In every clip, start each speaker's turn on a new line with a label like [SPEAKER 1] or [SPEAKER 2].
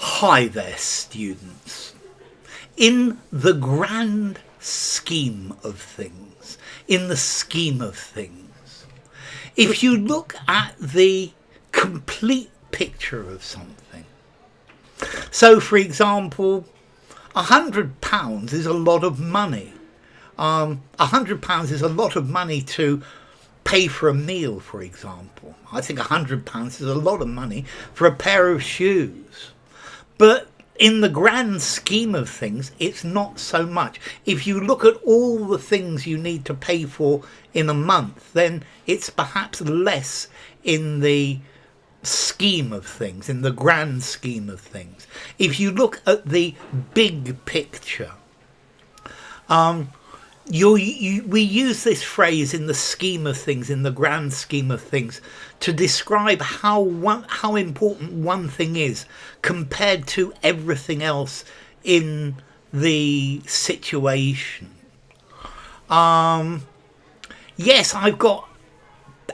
[SPEAKER 1] Hi there, students. In the grand scheme of things, if you look at the complete picture of something, so for example, £100 is a lot of money. £100 is a lot of money to pay for a meal, for example. I think £100 is a lot of money for a pair of shoes. But in the grand scheme of things, it's not so much. If you look at all the things you need to pay for in a month, then it's perhaps less in the scheme of things, in the grand scheme of things. If you look at the big picture, we use this phrase in the scheme of things, in the grand scheme of things, to describe how important one thing is compared to everything else in the situation. Yes, I've got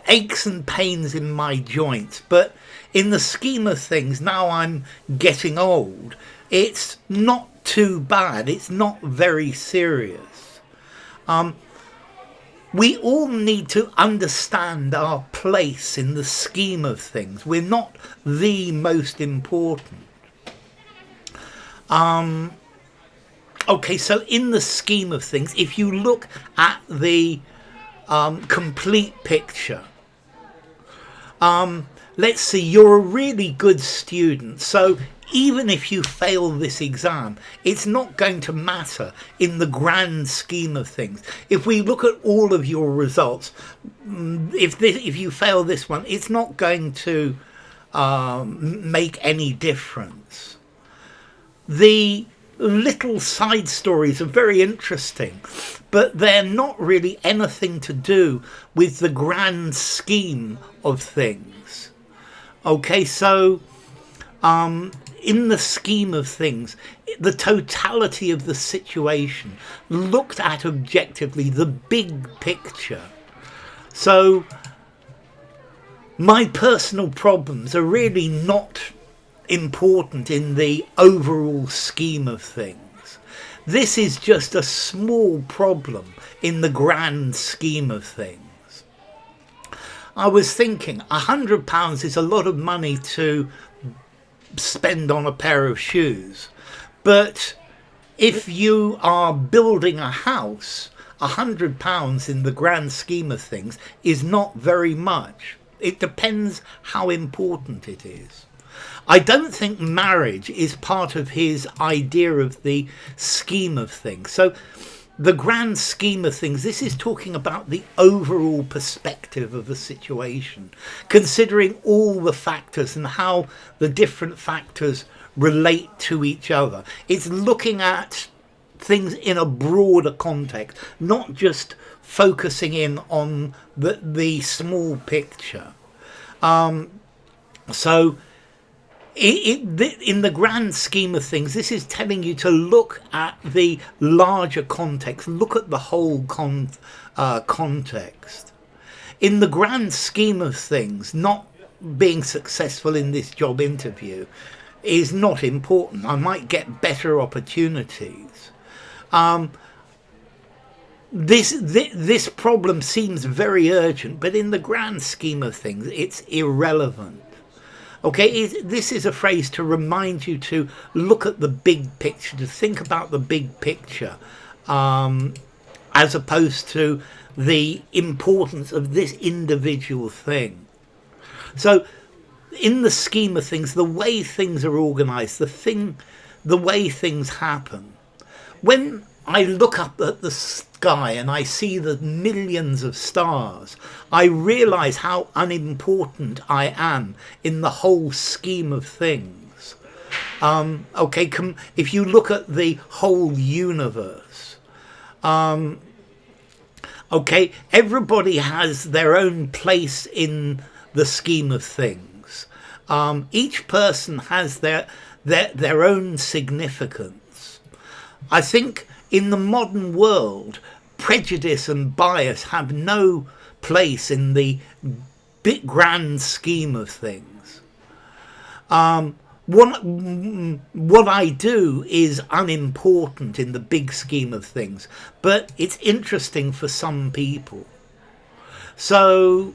[SPEAKER 1] aches and pains in my joints, but in the scheme of things, now I'm getting old, it's not too bad. It's not very serious. We all need to understand our place in the scheme of things. We're not the most important. Okay, so in the scheme of things, if you look at the complete picture, let's see, you're a really good student, so even if you fail this exam, it's not going to matter in the grand scheme of things. If we look at all of your results, if you fail this one, it's not going to make any difference. The little side stories are very interesting, but they're not really anything to do with the grand scheme of things. Okay, so in the scheme of things, the totality of the situation, looked at objectively, the big picture. So my personal problems are really not important in the overall scheme of things. This is just a small problem in the grand scheme of things. I was thinking £100 is a lot of money to spend on a pair of shoes, but if you are building a house, £100 in the grand scheme of things is not very much. It depends how important it is. I don't think marriage is part of his idea of the scheme of things. So the grand scheme of things, this is talking about the overall perspective of the situation, considering all the factors and how the different factors relate to each other. It's looking at things in a broader context, not just focusing in on the small picture. So in the grand scheme of things, this is telling you to look at the larger context, look at the whole context. In the grand scheme of things, not being successful in this job interview is not important. I might get better opportunities. This problem seems very urgent, but in the grand scheme of things, it's irrelevant. Okay, this is a phrase to remind you to look at the big picture, to think about the big picture, as opposed to the importance of this individual thing. So, in the scheme of things, the way things are organised, the way things happen. When I look up at the sky and I see the millions of stars, I realise how unimportant I am in the whole scheme of things. Okay, if you look at the whole universe, okay, everybody has their own place in the scheme of things. Each person has their own significance. I think in the modern world, prejudice and bias have no place in the big grand scheme of things. what I do is unimportant in the big scheme of things, but it's interesting for some people. So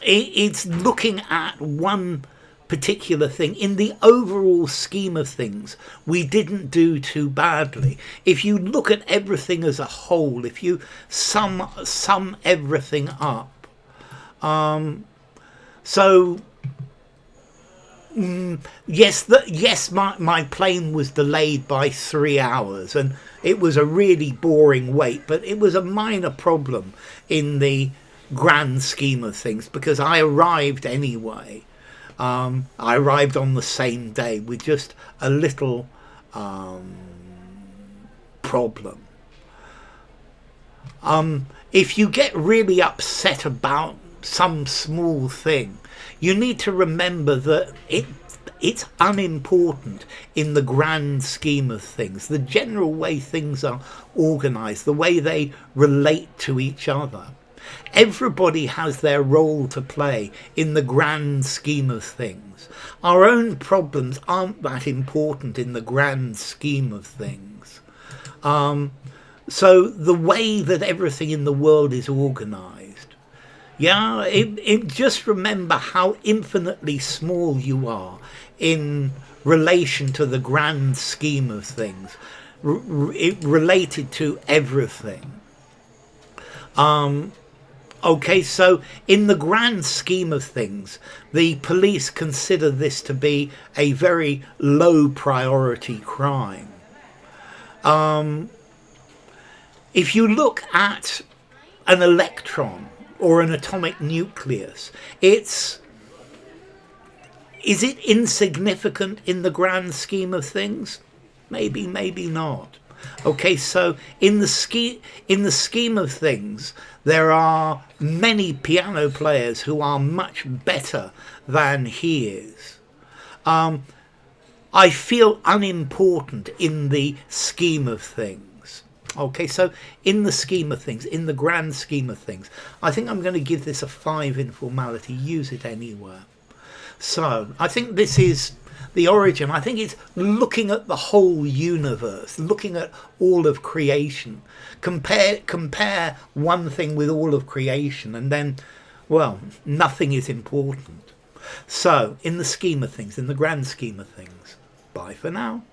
[SPEAKER 1] it's looking at one particular thing. In the overall scheme of things, we didn't do too badly. If you look at everything as a whole, if you sum everything up, yes, my plane was delayed by 3 hours, and it was a really boring wait, but it was a minor problem in the grand scheme of things, because I arrived anyway. I arrived on the same day with just a little problem. If you get really upset about some small thing, you need to remember that it's unimportant in the grand scheme of things. The general way things are organised, the way they relate to each other. Everybody has their role to play in the grand scheme of things. Our own problems aren't that important in the grand scheme of things. So the way that everything in the world is organised, just remember how infinitely small you are in relation to the grand scheme of things, related to everything. Okay, so in the grand scheme of things, the police consider this to be a very low priority crime. If you look at an electron or an atomic nucleus, is it insignificant in the grand scheme of things? Maybe, maybe not. Okay, so in the scheme of things, there are many piano players who are much better than he is. I feel unimportant in the scheme of things. Okay, so in the scheme of things, in the grand scheme of things, I think I'm going to give this a 5 in formality. Use it anywhere. So I think this is the origin. I think it's looking at the whole universe, looking at all of creation. Compare one thing with all of creation, and then, well, nothing is important. So, in the scheme of things, in the grand scheme of things, bye for now.